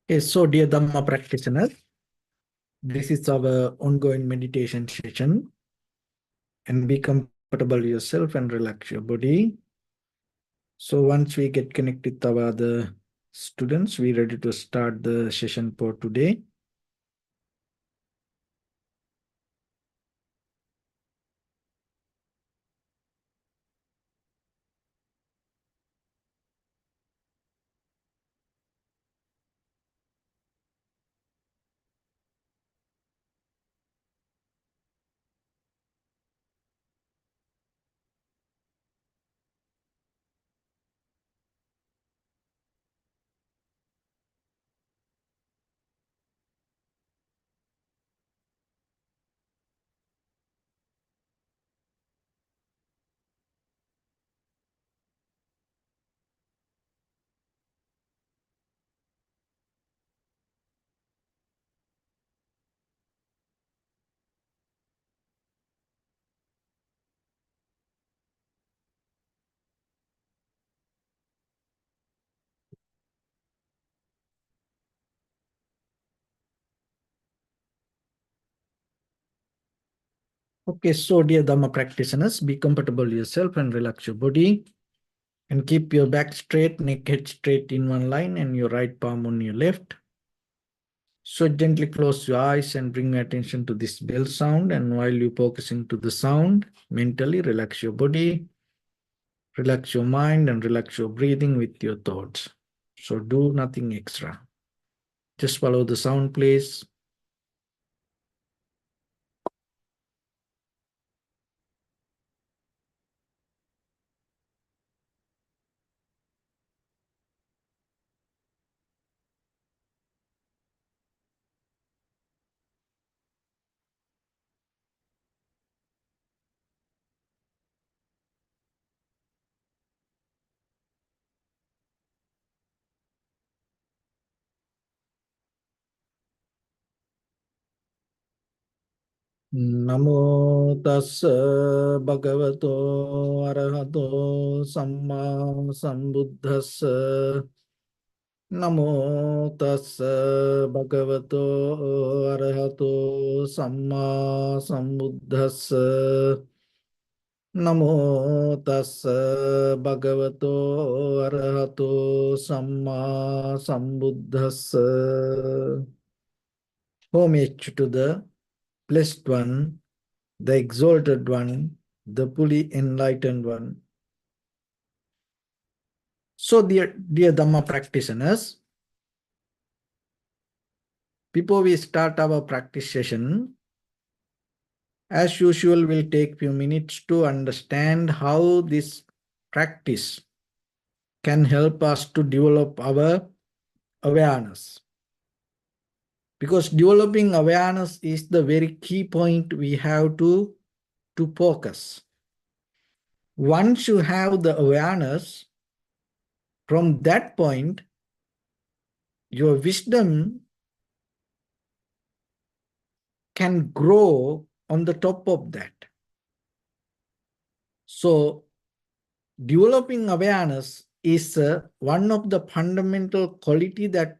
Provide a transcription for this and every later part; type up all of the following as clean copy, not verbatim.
Okay, so dear Dhamma practitioners, this is our ongoing meditation session. And be comfortable yourself and relax your body. So once we get connected with our other students, we're ready to start the session for today. Okay, so dear Dhamma practitioners, be comfortable yourself and relax your body. And keep your back straight, neck head straight in one line, and your right palm on your left. So gently close your eyes and bring your attention to this bell sound. And while you're focusing to the sound, mentally relax your body, relax your mind, and relax your breathing with your thoughts. So do nothing extra. Just follow the sound, please. Namo tassa bhagavato arahato samma sambuddhassa. Namo tassa bhagavato arahato samma sambuddhassa. Namo tassa bhagavato arahato samma sambuddhassa. Homage to the Blessed One, the Exalted One, the fully enlightened One. So, dear Dhamma practitioners, before we start our practice session, as usual, we'll take few minutes to understand how this practice can help us to develop our awareness. Because developing awareness is the very key point we have to focus. Once you have the awareness, from that point, your wisdom can grow on the top of that. So, developing awareness is one of the fundamental quality that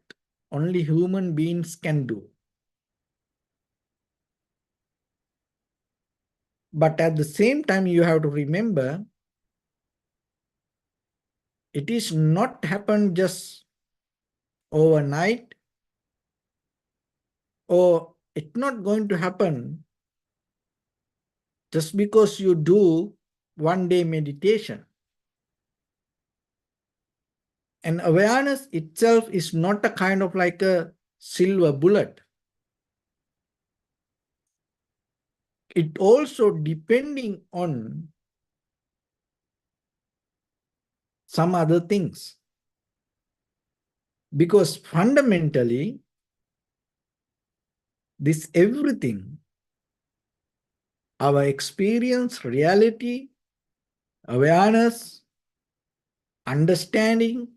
only human beings can do. But at the same time, you have to remember, it is not happened just overnight, or it's not going to happen just because you do one day meditation. And awareness itself is not a kind of like a silver bullet. It also depending on some other things. Because fundamentally, this everything, our experience, reality, awareness, understanding,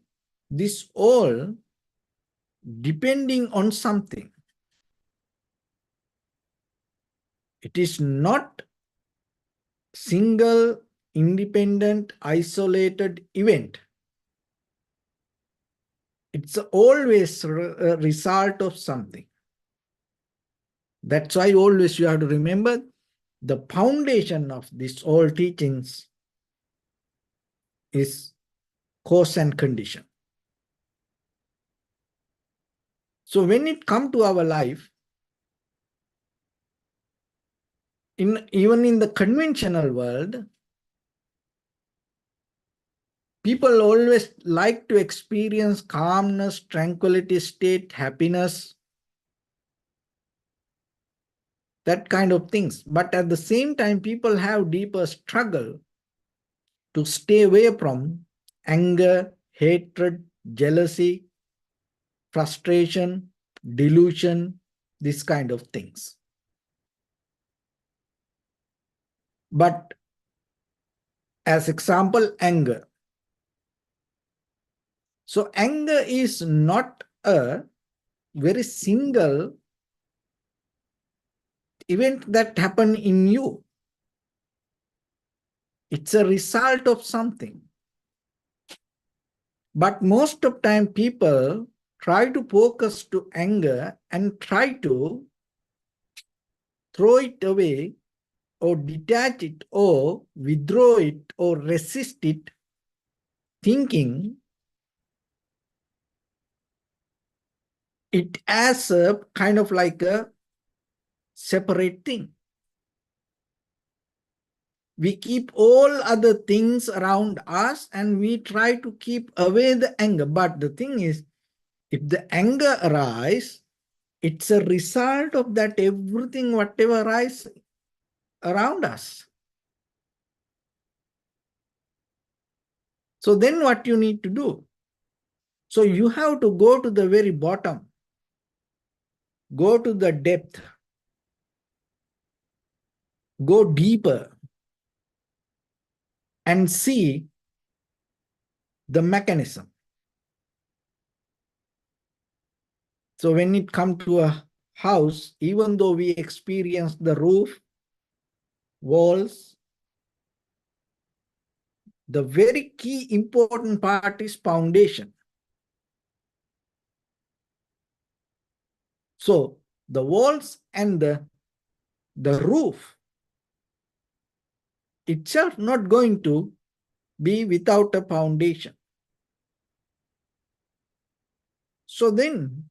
this all depending on something. It is not single, independent, isolated event. It's always a result of something. That's why always you have to remember the foundation of these all teachings is cause and condition. So when it comes to our life, even in the conventional world, people always like to experience calmness, tranquility state, happiness, that kind of things. But at the same time, people have deeper struggle to stay away from anger, hatred, jealousy, frustration, delusion, this kind of things. But as example, anger. So anger is not a very single event that happened in you. It's a result of something. But most of time people try to focus to anger and try to throw it away or detach it or withdraw it or resist it, thinking it as a kind of like a separate thing. We keep all other things around us and we try to keep away the anger. But the thing is, if the anger arises, it's a result of that everything, whatever arises around us. So then what you need to do? So you have to go to the very bottom, go to the depth, go deeper and see the mechanism. So when it comes to a house, even though we experience the roof, walls, the very key important part is foundation. So the walls and the roof itself not going to be without a foundation. So then,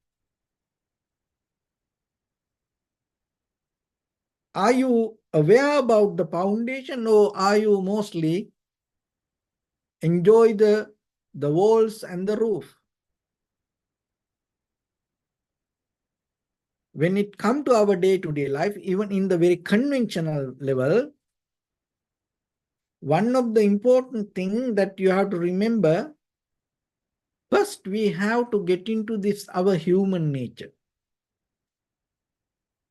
are you aware about the foundation or are you mostly enjoy the walls and the roof? When it comes to our day-to-day life, even in the very conventional level, one of the important things that you have to remember, first we have to get into this, our human nature.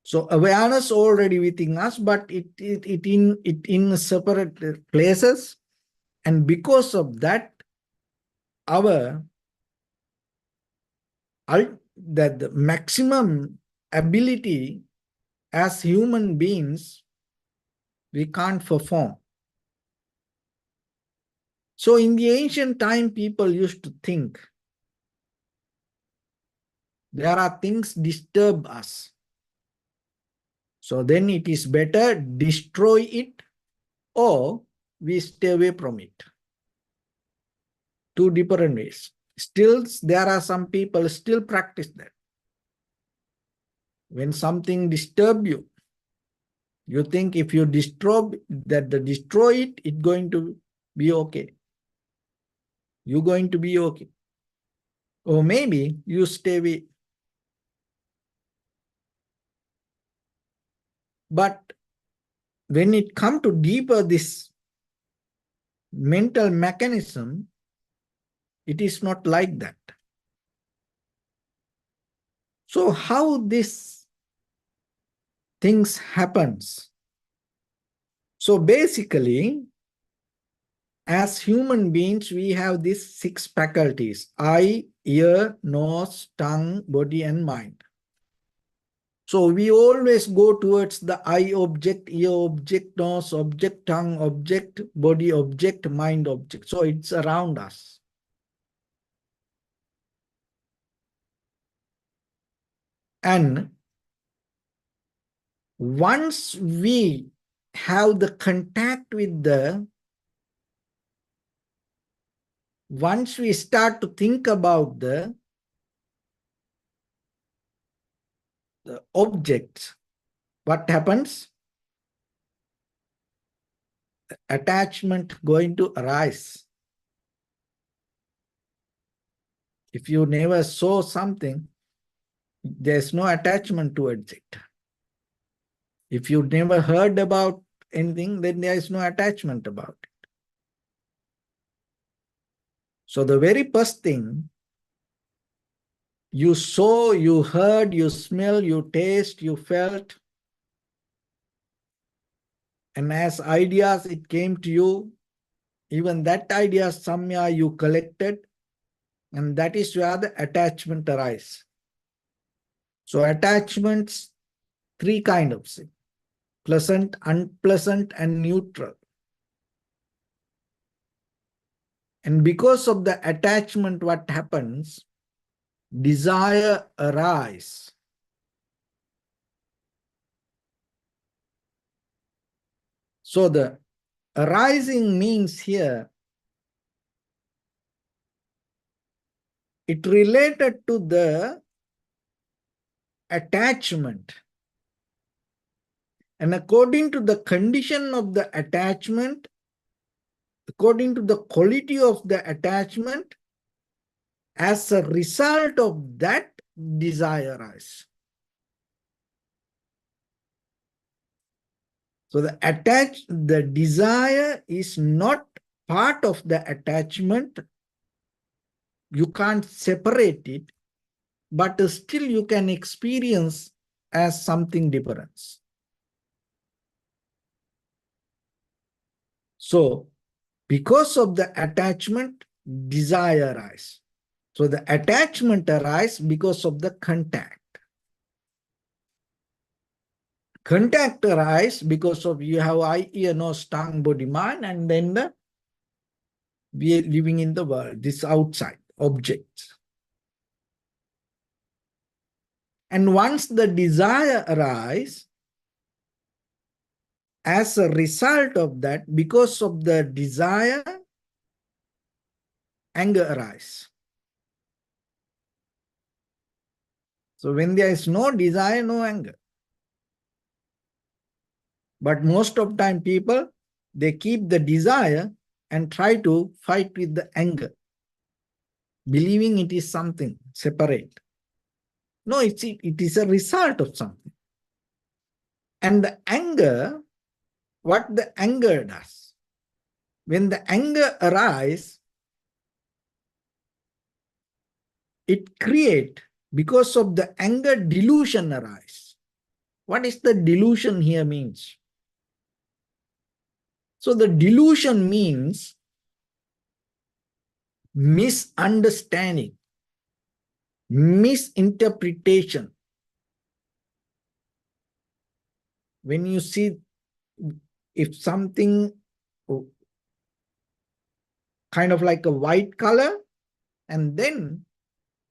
So awareness already within us, but it in separate places. And because of that, our the maximum ability as human beings, we can't perform. So in the ancient time, people used to think there are things disturb us. So then it is better destroy it or we stay away from it. Two different ways. Still, there are some people still practice that. When something disturbs you, you think if you destroy it, it's going to be okay. You're going to be okay. Or maybe you stay away. But when it comes to deeper this mental mechanism, it is not like that. So how this things happens? So basically, as human beings, we have these 6 faculties: eye, ear, nose, tongue, body, and mind. So we always go towards the eye object, ear object, nose object, tongue object, body object, mind object. So it's around us. And once we have the contact with once we start to think about the objects, what happens? Attachment going to arise. If you never saw something, there's no attachment towards it. If you never heard about anything, then there is no attachment about it. So the very first thing, you saw, you heard, you smell, you taste, you felt, and as ideas it came to you, even that idea somewhere you collected, and that is where the attachment arises. So attachments, three kinds of things: pleasant, unpleasant, and neutral. And because of the attachment, what happens? Desire arises. So the arising means here, it related to the attachment. And according to the condition of the attachment, according to the quality of the attachment, as a result of that, desire arises. So the desire is not part of the attachment. You can't separate it, but still you can experience as something different. So because of the attachment, desire arises. So the attachment arises because of the contact. Contact arises because of you have eye, ear, nose, tongue, body, mind, and then we are living in the world, this outside objects. And once the desire arises, as a result of that, because of the desire, anger arises. So when there is no desire, no anger. But most of the time people, they keep the desire and try to fight with the anger, believing it is something separate. No, it is a result of something. And the anger, what the anger does, when the anger arises, it creates, because of the anger, delusion arises. What is the delusion here means? So the delusion means misunderstanding, misinterpretation. When you see if something kind of like a white color, and then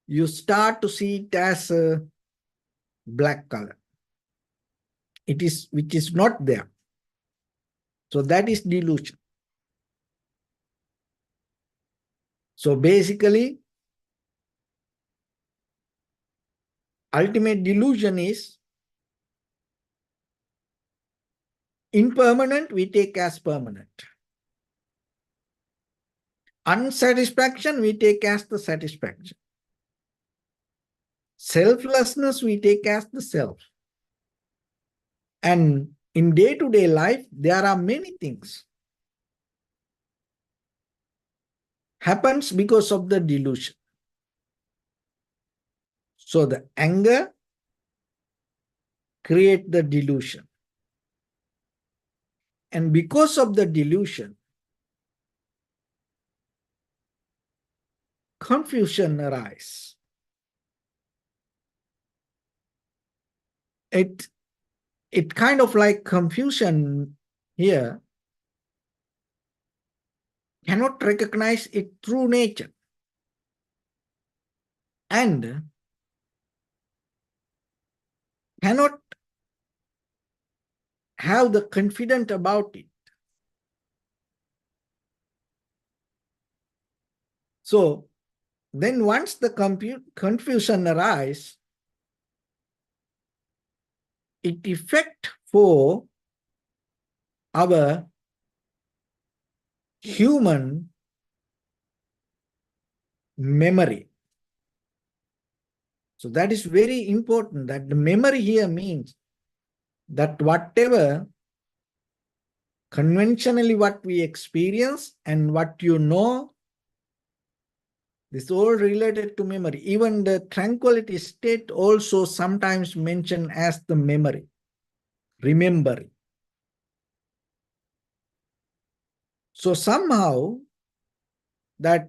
you start to see it as a black color, which is not there. So that is delusion. So basically, ultimate delusion is impermanent, we take as permanent. Unsatisfaction, we take as the satisfaction. Selflessness, we take as the self. And in day-to-day life, there are many things happens because of the delusion. So the anger create the delusion. And because of the delusion, confusion arises. It kind of like confusion here cannot recognize its true nature. And cannot have the confidence about it. So then once the confusion arises, it affects for our human memory. So that is very important, that the memory here means that whatever conventionally what we experience and what you know, this is all related to memory. Even the tranquility state also sometimes mentioned as the memory, remembering. So somehow that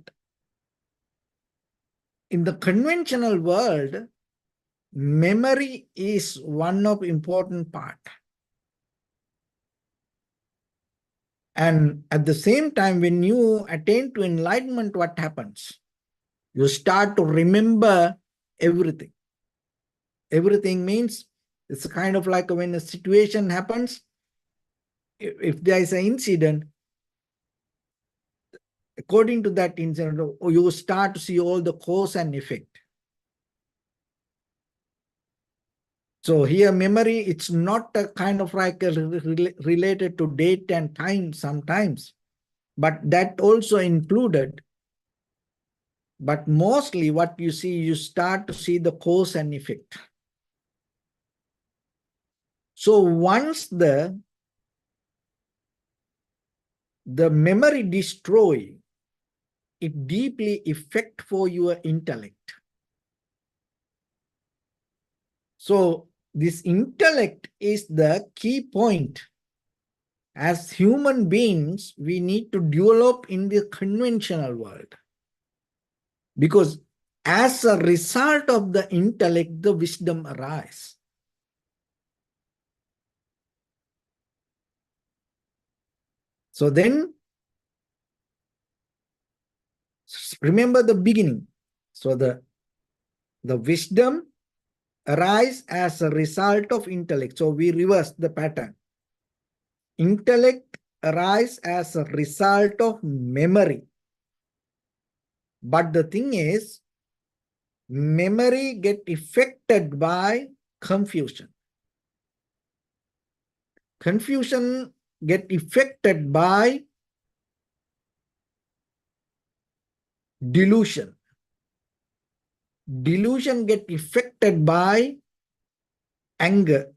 in the conventional world, memory is one of important part. And at the same time, when you attain to enlightenment, what happens? You start to remember everything. Everything means it's kind of like when a situation happens, if there is an incident, according to that incident, you start to see all the cause and effect. So here memory, it's not a kind of like related to date and time sometimes, but that also included. But mostly what you see, you start to see the cause and effect. So once the memory destroy, it deeply affect for your intellect. So this intellect is the key point. As human beings, we need to develop in the conventional world. Because as a result of the intellect, the wisdom arises. So then, remember the beginning. So the wisdom arise as a result of intellect. So we reverse the pattern. Intellect arise as a result of memory. But the thing is, memory get affected by confusion. Confusion get affected by delusion. Delusion get affected by anger.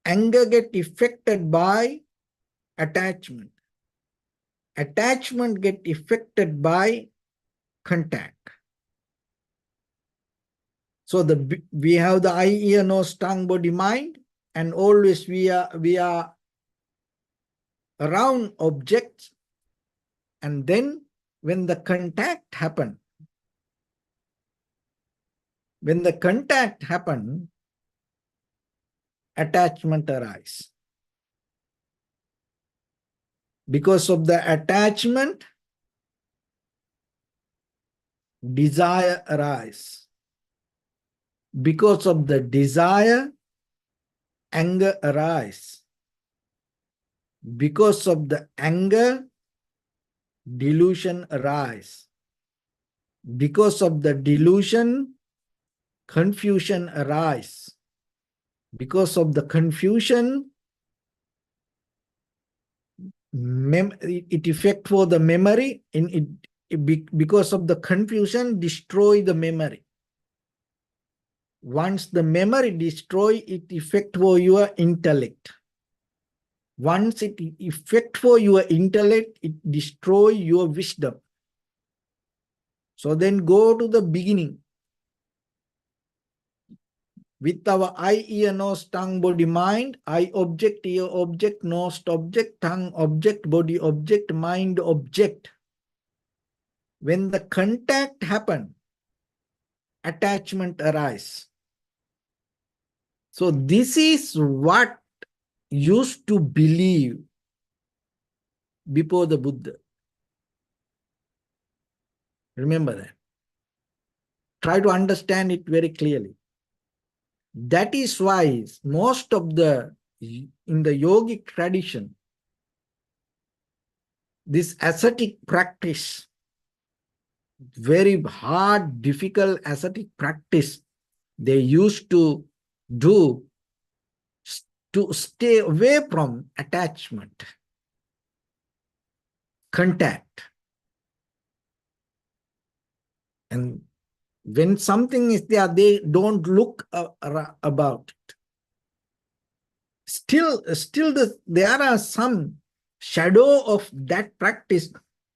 Anger get affected by attachment. Attachment get affected by contact. So we have the eye, ear, nose, tongue, body, mind, and always we are around objects. And then when the contact happen, attachment arise. Because of the attachment, desire arise. Because of the desire, anger arise. Because of the anger, delusion arise. Because of the delusion, confusion arise. Because of the confusion, it affect for the memory. Because of the confusion, destroy the memory. Once the memory destroy, it affect for your intellect. Once it affect for your intellect, it destroy your wisdom. So then go to the beginning. With our eye, ear, nose, tongue, body, mind, eye object, ear object, nose object, tongue object, body object, mind object. When the contact happen, attachment arise. So this is what used to believe before the Buddha. Remember that. Try to understand it very clearly. That is why most of in the yogic tradition, this ascetic practice, very hard, difficult ascetic practice, they used to do to stay away from attachment, contact. And when something is there, they don't look about it. Still there are some shadow of that practice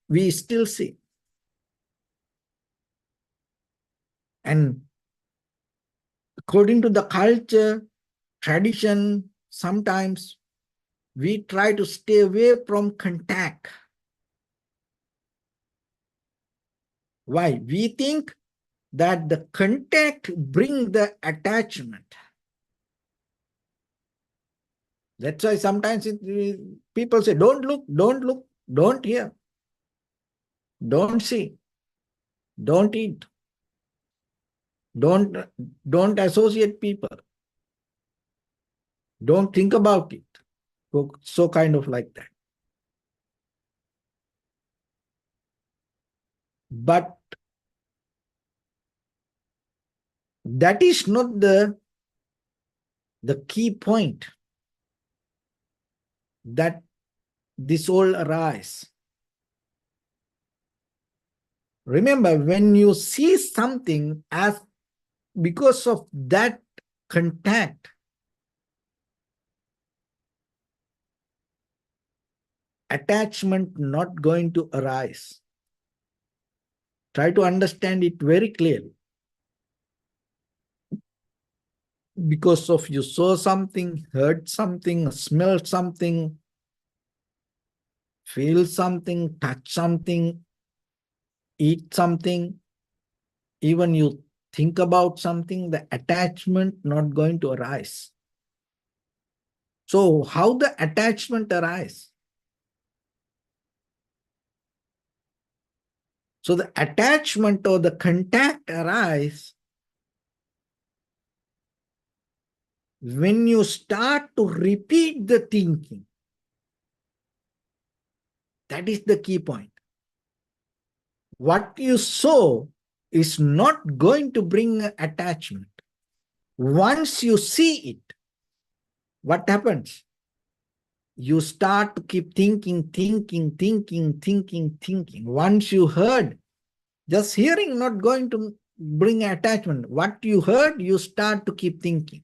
we still see. And according to the culture, tradition, sometimes we try to stay away from contact. Why? We think that the contact brings the attachment. That's why sometimes people say, don't look, don't hear, don't see, don't eat, don't associate people, don't think about it. So kind of like that. But that is not the key point that this all arise. Remember, when you see something as because of that contact, attachment not going to arise. Try to understand it very clearly. Because of you saw something, heard something, smelled something, feel something, touch something, eat something, even you think about something, the attachment not going to arise. So how the attachment arise? So the attachment or the contact arise when you start to repeat the thinking. That is the key point. What you saw is not going to bring attachment. Once you see it, what happens? You start to keep thinking. Once you heard, just hearing not going to bring attachment. What you heard, you start to keep thinking.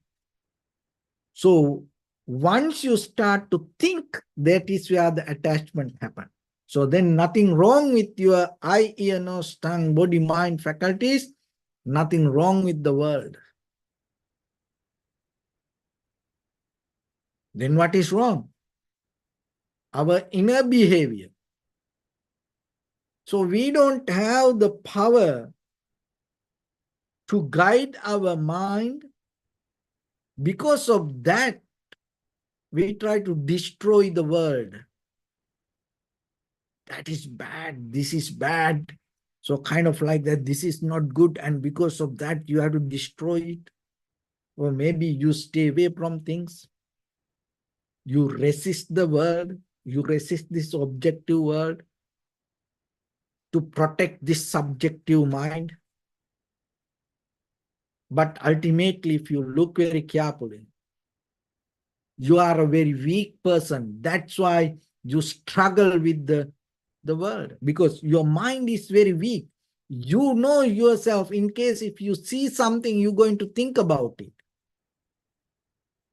So once you start to think, that is where the attachment happens. So then nothing wrong with your eye, ear, nose, tongue, body, mind, faculties, nothing wrong with the world. Then what is wrong? Our inner behavior. So we don't have the power to guide our mind. Because of that, we try to destroy the world. That is bad, this is bad. So kind of like that, this is not good, and because of that, you have to destroy it. Or maybe you stay away from things. You resist the world, you resist this objective world to protect this subjective mind. But ultimately, if you look very carefully, you are a very weak person. That's why you struggle with the world, because your mind is very weak. You know yourself, in case if you see something, you're going to think about it.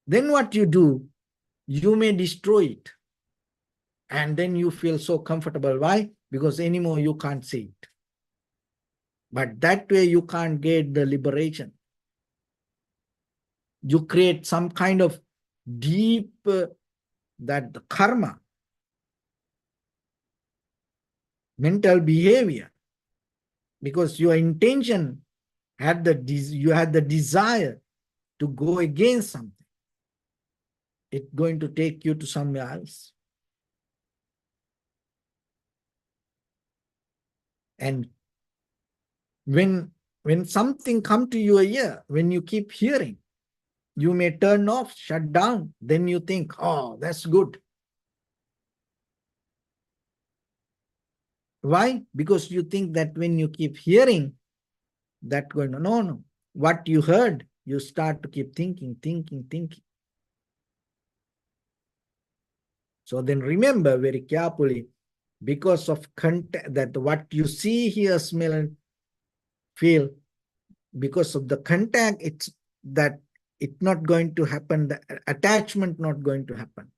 Then what you do, you may destroy it. And then you feel so comfortable. Why? Because anymore you can't see it. But that way you can't get the liberation. You create some kind of deep that karma, mental behavior, because your intention you had the desire to go against something. It's going to take you to somewhere else. And when something come to your ear, when you keep hearing, You may turn off, shut down. Then you think, oh, that's good. Why? Because you think that when you keep hearing, that going on. No, no. What you heard, you start to keep thinking, thinking, thinking. So then remember very carefully, because of content, that what you see, hear, smell, and feel, because of the contact, it's that it's not going to happen, the attachment not going to happen.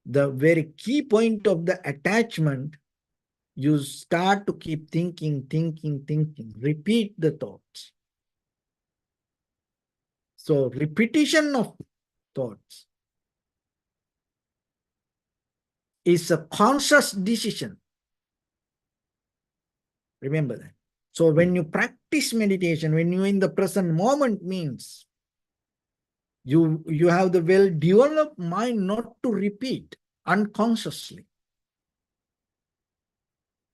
The very key point of the attachment, you start to keep thinking, thinking, thinking, repeat the thoughts. So repetition of thoughts is a conscious decision. Remember that. So when you practice meditation, when you're in the present moment, means you have the well-developed mind not to repeat unconsciously.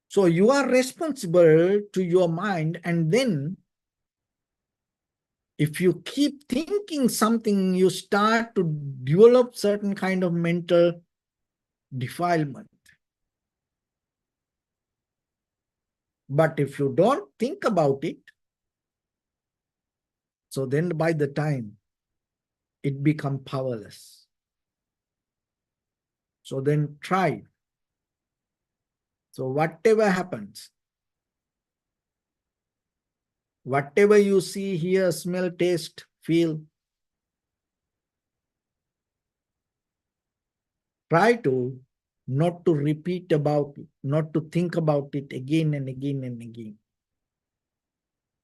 So you are responsible to your mind, and then if you keep thinking something, you start to develop certain kind of mental defilement. But if you don't think about it, so then by the time it becomes powerless. So then try. So whatever happens, whatever you see, hear, smell, taste, feel, try to not to repeat about it, not to think about it again and again and again.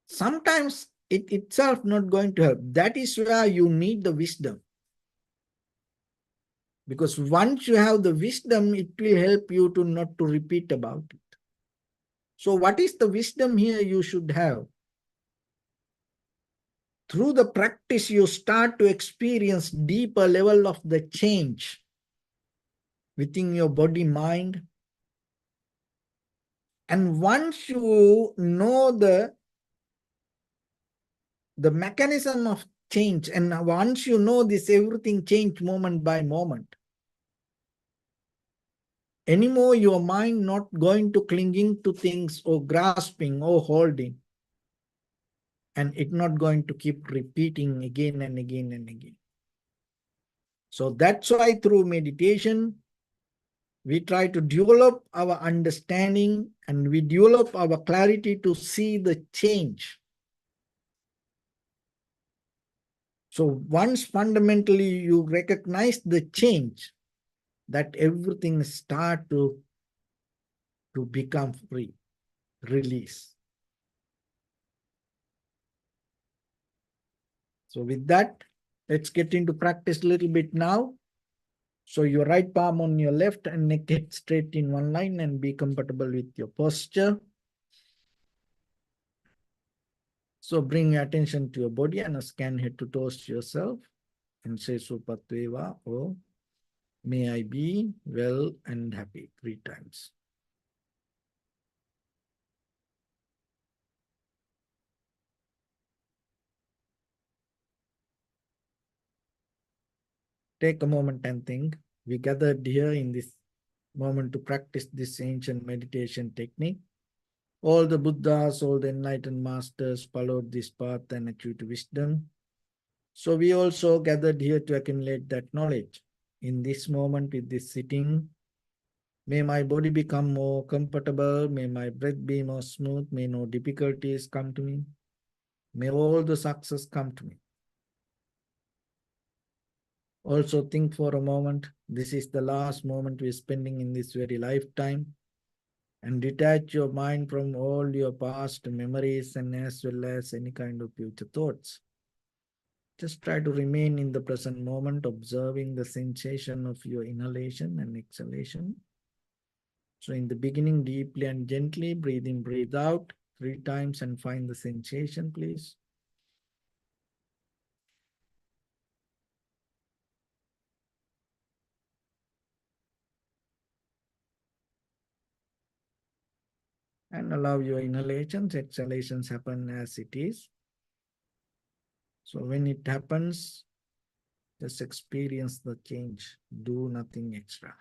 Sometimes it itself not going to help. That is where you need the wisdom. Because once you have the wisdom, it will help you to not to repeat about it. So what is the wisdom here you should have? Through the practice, you start to experience deeper level of the change within your body, mind. And once you know the mechanism of change, and once you know this, everything change moment by moment, anymore your mind not going to clinging to things or grasping or holding, and it not going to keep repeating again and again and again. So that's why through meditation, we try to develop our understanding and we develop our clarity to see the change. So once fundamentally you recognize the change, that everything start to become free, release. So with that, let's get into practice a little bit now. So your right palm on your left and neck head straight in one line, and be comfortable with your posture. So bring your attention to your body and scan head to toes yourself and say Supatveva, or may I be well and happy 3 times. Take a moment and think. We gathered here in this moment to practice this ancient meditation technique. All the Buddhas, all the enlightened masters followed this path and achieved wisdom. So we also gathered here to accumulate that knowledge. In this moment, with this sitting, may my body become more comfortable. May my breath be more smooth. May no difficulties come to me. May all the success come to me. Also think for a moment, this is the last moment we're spending in this very lifetime, and detach your mind from all your past memories and as well as any kind of future thoughts. Just try to remain in the present moment, observing the sensation of your inhalation and exhalation. So in the beginning, deeply and gently, breathe in, breathe out 3 times and find the sensation, please. And allow your inhalations, exhalations happen as it is. So when it happens, just experience the change. Do nothing extra.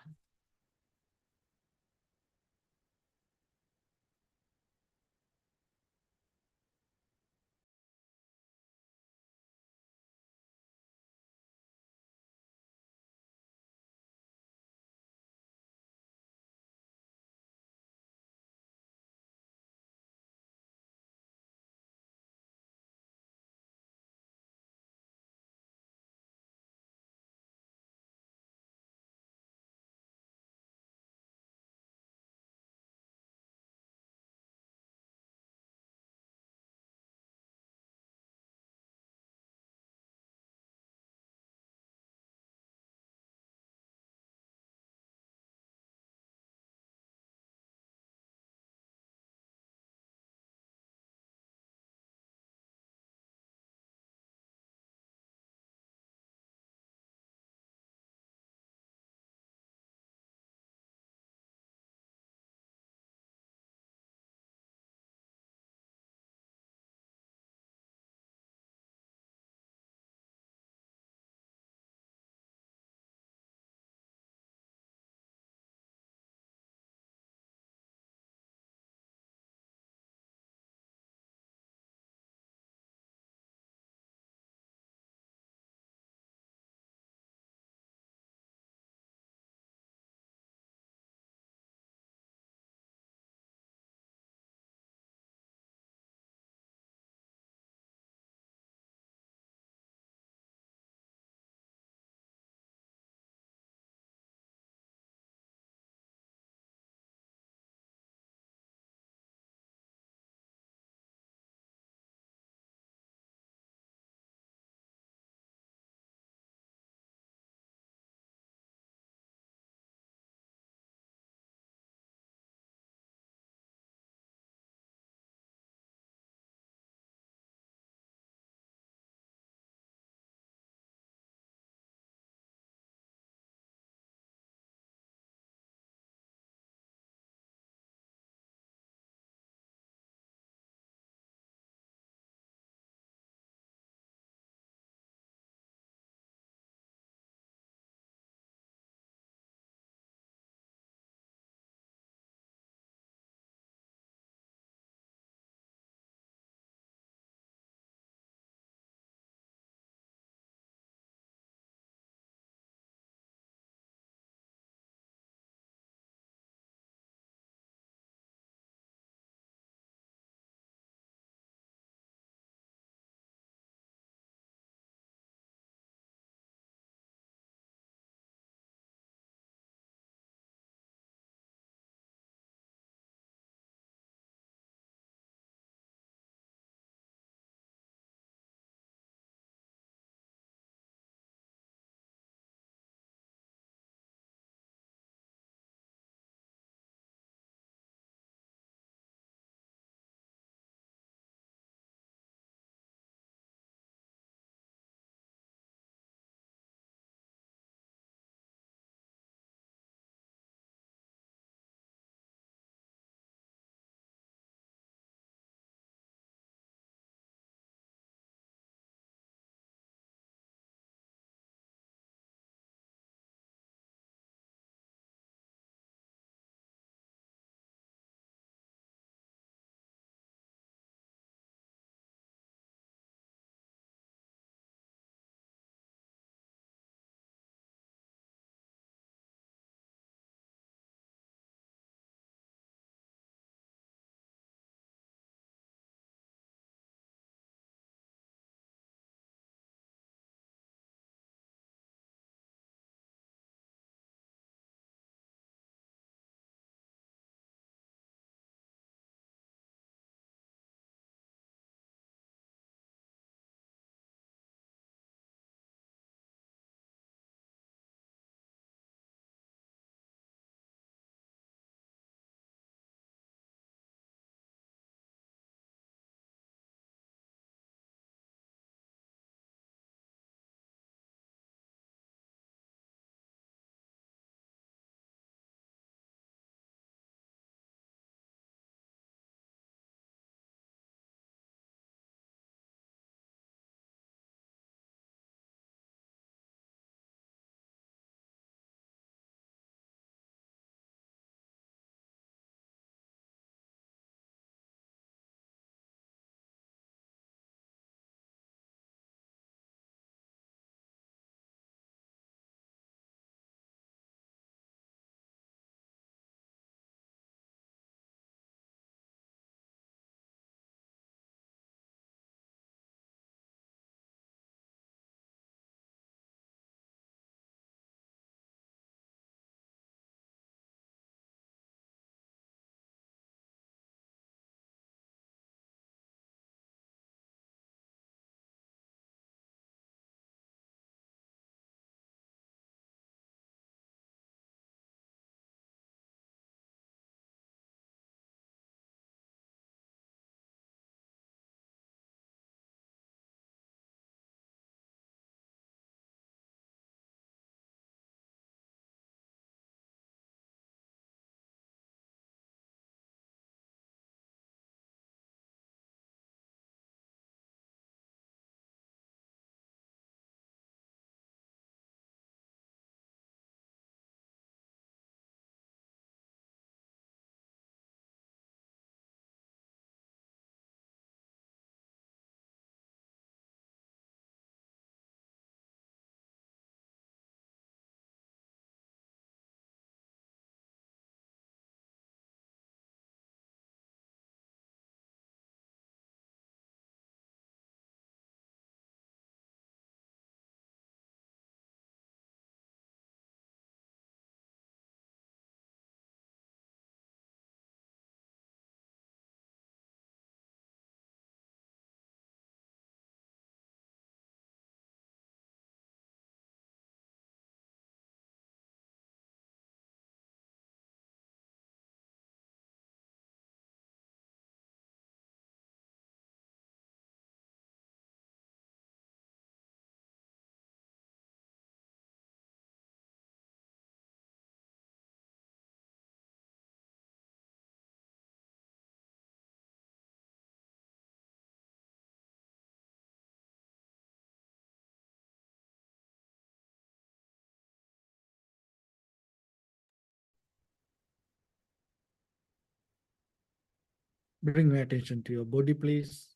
Bring your attention to your body, please.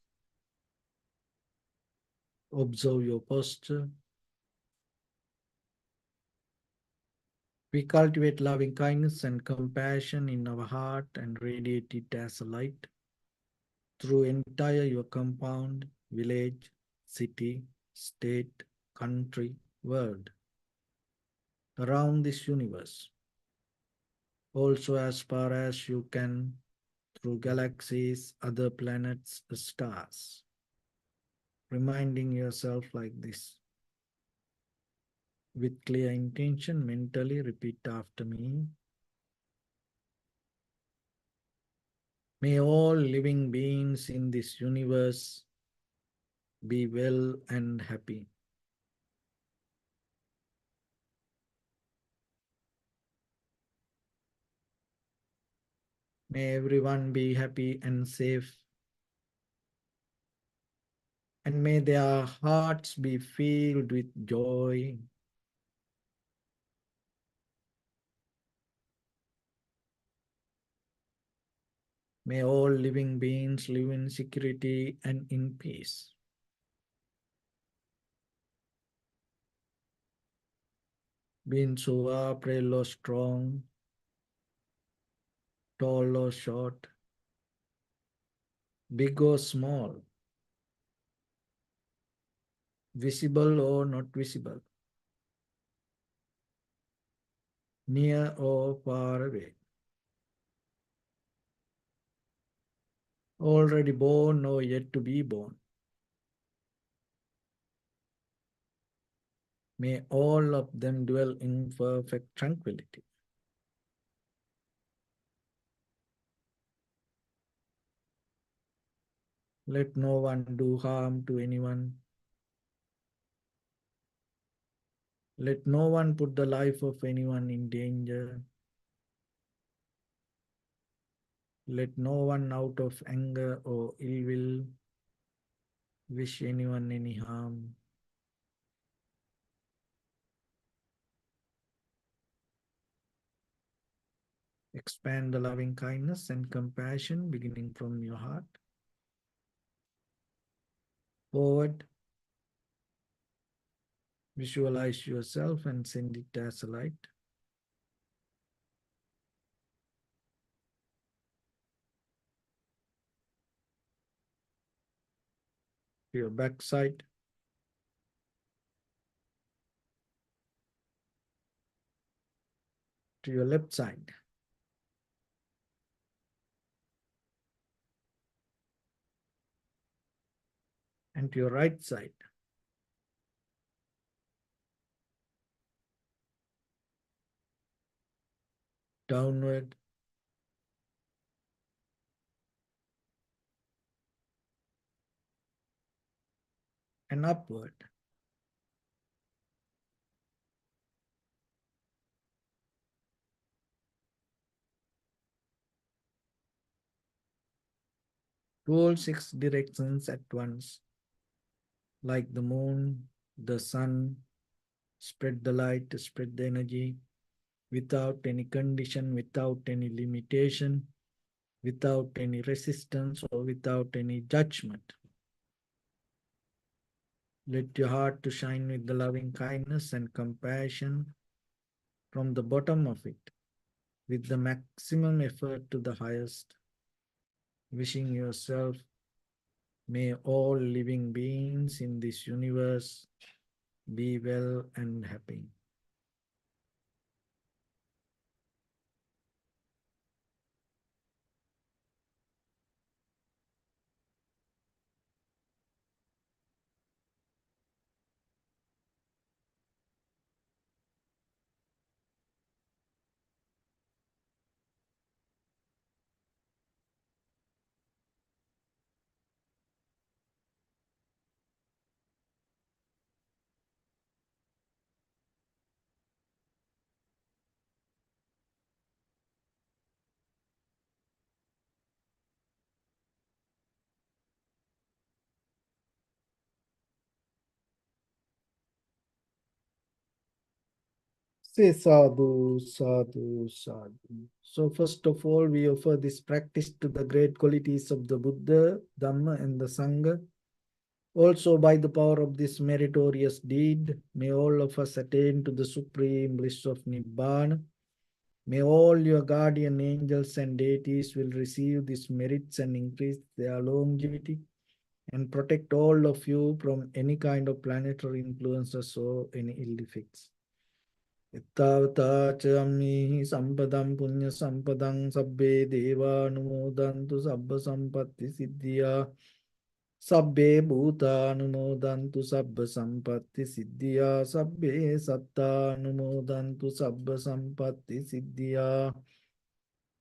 Observe your posture. We cultivate loving kindness and compassion in our heart and radiate it as a light through entire your compound, village, city, state, country, world, around this universe. Also as far as you can through galaxies, other planets, stars. Reminding yourself like this. With clear intention, mentally repeat after me. May all living beings in this universe be well and happy. May everyone be happy and safe. And may their hearts be filled with joy. May all living beings live in security and in peace. Beings who are frail or strong, tall or short, big or small, visible or not visible, near or far away, already born or yet to be born. May all of them dwell in perfect tranquility. Let no one do harm to anyone. Let no one put the life of anyone in danger. Let no one out of anger or ill will wish anyone any harm. Expand the loving kindness and compassion beginning from your heart. Forward. Visualize yourself and send it as a light. To your backside. To your left side. And to your right side. Downward. And upward. To all six directions at once. Like the moon, the sun, spread the light, spread the energy, without any condition, without any limitation, without any resistance or without any judgment. Let your heart to shine with the loving kindness and compassion from the bottom of it, with the maximum effort to the highest, wishing yourself, may all living beings in this universe be well and happy. Say sadhu, sadhu, sadhu. So first of all, we offer this practice to the great qualities of the Buddha, Dhamma, and the Sangha. Also, by the power of this meritorious deed, may all of us attain to the supreme bliss of Nibbana. May all your guardian angels and deities will receive these merits and increase their longevity and protect all of you from any kind of planetary influences or any ill effects. Ittavata chammihi sampadam punya sampadam sabbe deva anumodantu sabba sampatti siddhya sabbe bhuta anumodantu sabba sampatti siddhya sabbe satta anumodantu sabba sampatti siddhya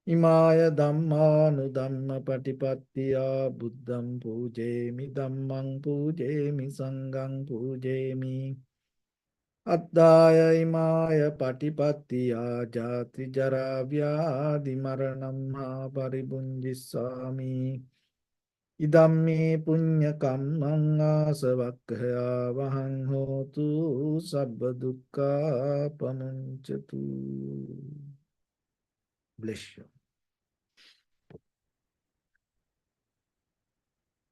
Imaya Dhammanu Dhamma Patipattiya Buddham Pujemi Dhammang Pujemi Sanghang Pujemi Addaya Imaya Patipattiya Jati Jara Vyadi Maranam Paribunjisami Idammi Punya Kammang Asavakkaya Vahang Hotu Sabba Dukkha Pamunchatu. Bless you.